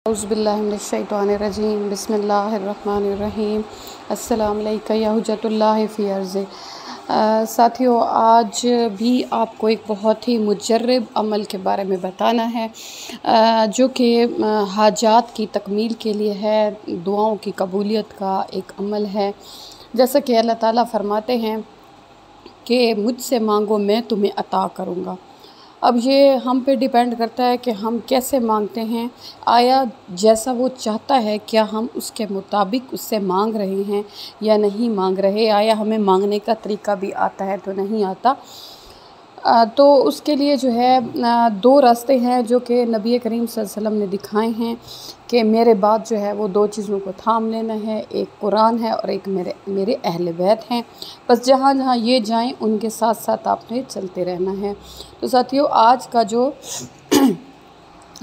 औज़ुबिल्लाहिमिनश्शैतानिर्रजीम बिस्मिल्लाहिर्रहमानिर्रहीम अस्सलामु अलैका या हुज्जतुल्लाहि फ़ी अर्ज़ि। साथियों, आज भी आपको एक बहुत ही मुजर्रब अमल के बारे में बताना है जो कि हाजात की तकमील के लिए है, दुआओं की कबूलियत का एक अमल है। जैसा कि अल्लाह ताला फ़रमाते हैं कि मुझसे मांगो मैं तुम्हें अता करूँगा। अब ये हम पे डिपेंड करता है कि हम कैसे मांगते हैं। आया जैसा वो चाहता है क्या हम उसके मुताबिक उससे मांग रहे हैं या नहीं मांग रहे। आया हमें मांगने का तरीका भी आता है तो नहीं आता। तो उसके लिए जो है दो रास्ते हैं जो कि नबी करीम सल्लल्लाहु अलैहि वसल्लम ने दिखाए हैं कि मेरे बाद जो है वो दो चीज़ों को थाम लेना है। एक कुरान है और एक मेरे अहले बैत हैं। बस जहाँ जहाँ ये जाएं उनके साथ साथ आपने चलते रहना है। तो साथियों, आज का जो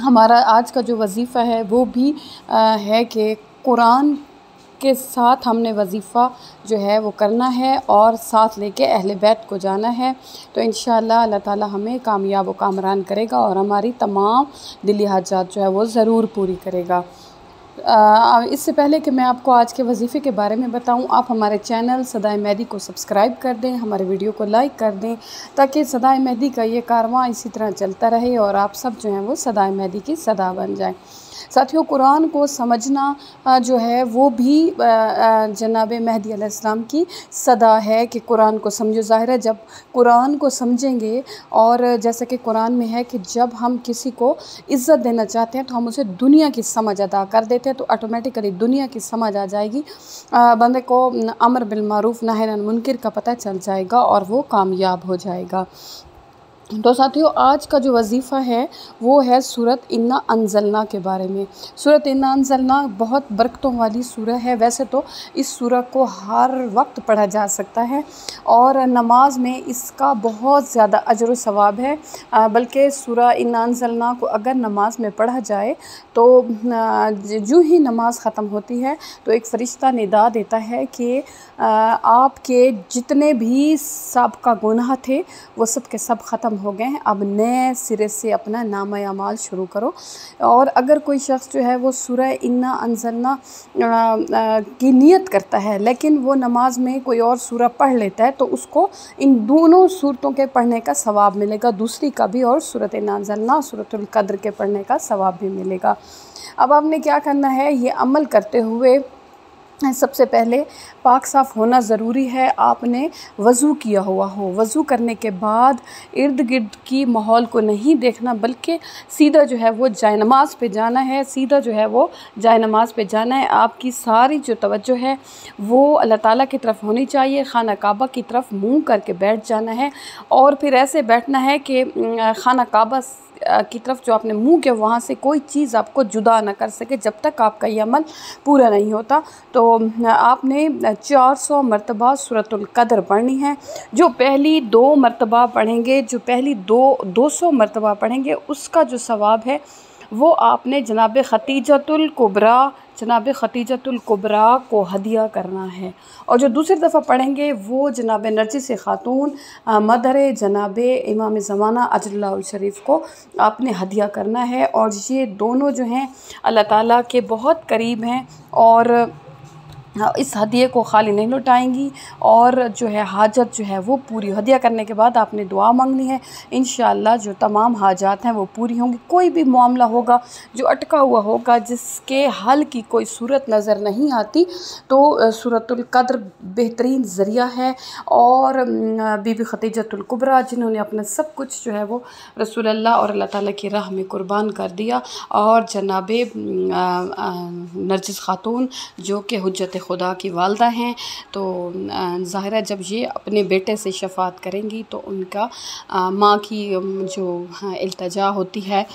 हमारा आज का जो वजीफ़ा है वो भी है कि कुरान के साथ हमने वजीफ़ा जो है वो करना है और साथ लेके अहले बैत को जाना है। तो इंशाअल्लाह अल्लाह ताला हमें कामयाब व कामरान करेगा और हमारी तमाम दिली हाजात जो है वो ज़रूर पूरी करेगा। इससे पहले कि मैं आपको आज के वजीफ़े के बारे में बताऊं, आप हमारे चैनल सदाए मेहदी को सब्सक्राइब कर दें, हमारे वीडियो को लाइक कर दें ताकि सदाए मेहदी का ये कारवां इसी तरह चलता रहे और आप सब जो हैं वो सदाए मेहदी की सदा बन जाएं। साथियों, कुरान को समझना जो है वो भी जनाब मेहदी अलैहिस्सलाम की सदा है कि कुरान को समझो। ज़ाहिर है जब कुरान को समझेंगे और जैसे कि कुरान में है कि जब हम किसी को इज़्ज़त देना चाहते हैं तो हम उसे दुनिया की समझ अदा कर देते हैं, तो ऑटोमेटिकली दुनिया की समझ आ जाएगी। बंदे को अमर बिल मारूफ़ नही अनिल मुनकर का पता चल जाएगा और वो कामयाब हो जाएगा। तो साथियों, आज का जो वजीफ़ा है वो है सूरत इन्ना अंज़लना के बारे में। सूरत इन्ना अंज़लना बहुत बरकतों वाली सूरह है। वैसे तो इस सूरह को हर वक्त पढ़ा जा सकता है और नमाज में इसका बहुत ज़्यादा अजर व सवाब है। बल्कि सूरह इन्ना अंज़लना को अगर नमाज में पढ़ा जाए तो जो ही नमाज ख़त्म होती है तो एक फ़रिश्ता निदा देता है कि आपके जितने भी साबिक़ा गुनाह थे वो सब के सब ख़त्म हो गए हैं, अब नए सिरे से अपना नामा अमाल शुरू करो। और अगर कोई शख्स जो है वो सूरह इन्ना अंज़लना की नियत करता है लेकिन वो नमाज में कोई और सूरह पढ़ लेता है तो उसको इन दोनों सूरतों के पढ़ने का सवाब मिलेगा, दूसरी का भी और सूरत इन्ना अंज़लना सूरतुल क़द्र के पढ़ने का सवाब भी मिलेगा। अब आपने क्या करना है, ये अमल करते हुए सबसे पहले पाक साफ़ होना ज़रूरी है। आपने वज़ू किया हुआ हो। वज़ू करने के बाद इर्द गिर्द की माहौल को नहीं देखना बल्कि सीधा जो है वो जाए नमाज पे जाना है। सीधा जो है वो जाए नमाज पे जाना है। आपकी सारी जो तवज्जो है वो अल्लाह ताला की तरफ होनी चाहिए। खाना काबा की तरफ मुँह करके बैठ जाना है और फिर ऐसे बैठना है कि खाना काबा की तरफ जो आपने मुँह किया वहाँ से कोई चीज़ आपको जुदा ना कर सके जब तक आपका ये अमल पूरा नहीं होता। तो आपने 400 मरतबा सूरतुल क़द्र पढ़नी है। जो पहली 2 मरतबा पढ़ेंगे, जो पहली 200 मरतबा पढ़ेंगे उसका जो सवाब है वो आपने जनाब ख़तीजतुल कुबरा को हदिया करना है। और जो दूसरी दफ़ा पढ़ेंगे वो जनाब नरगिस खातून मदर जनाब इमाम ज़माना अजरुल्लाह शरीफ को आपने हदिया करना है। और ये दोनों जो हैं अल्लाह ताला के बहुत करीब हैं और इस हदिये को खाली नहीं लौटाएंगी और जो है हाजत जो है वो पूरी। हदिया करने के बाद आपने दुआ मांगनी है, इंशाअल्लाह जो तमाम हाजात हैं वो पूरी होंगी। कोई भी मामला होगा जो अटका हुआ होगा, जिसके हल की कोई सूरत नज़र नहीं आती, तो सूरतुल क़द्र बेहतरीन ज़रिया है। और बीबी खतीजतुल कुबरा जिन्होंने अपना सब कुछ जो है वो रसूलुल्लाह और अल्लाह ताला की राह में कुर्बान कर दिया, और जनाब नरगिस खातून जो कि हुज्जत खुदा की वालदा हैं, तो ज़ाहिर है जब ये अपने बेटे से शफ़ाअत करेंगी तो उनका माँ की जो इल्तिजा होती है,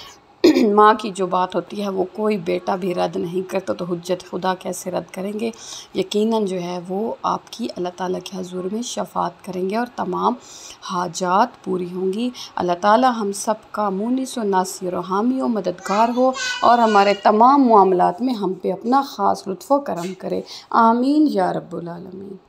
माँ की जो बात होती है वो कोई बेटा भी रद्द नहीं करता, तो हुज्जत खुदा कैसे रद्द करेंगे। यकीनन जो है वो आपकी अल्लाह ताला के हज़ूर में शफ़ाअत करेंगे और तमाम हाजात पूरी होंगी। अल्लाह ताला हम सब का मुनीस व नासिर व हामी व मददगार हो और हमारे तमाम मामलात में हम पे अपना ख़ास लुत्फ़ व करम करे। आमीन या रब्बुल आलमीन।